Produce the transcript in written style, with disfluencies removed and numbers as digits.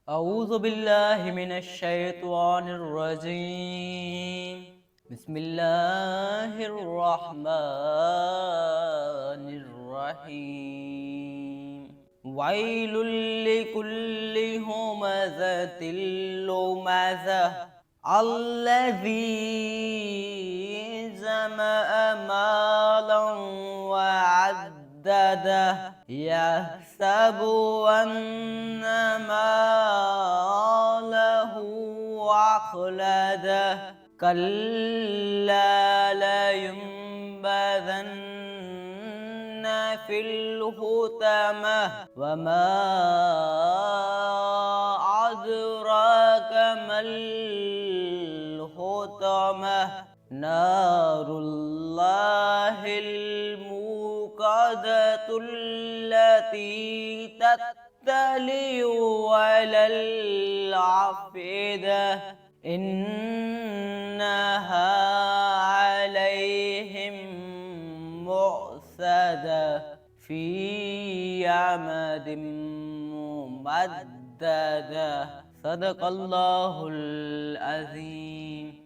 أعوذ بالله من الشيطان الرجيم. بسم الله الرحمن الرحيم. ويل لكل همزة لمزة الذي جمع مالا وعدده يحسب أن ماله أخلده كلا لينبذن في الحطمة وما أدراك ما الحطمة نار الله الموقدة التي تطلع على الأفئدة إنها عليهم مؤصدة في عمد ممددة. صدق الله العظيم.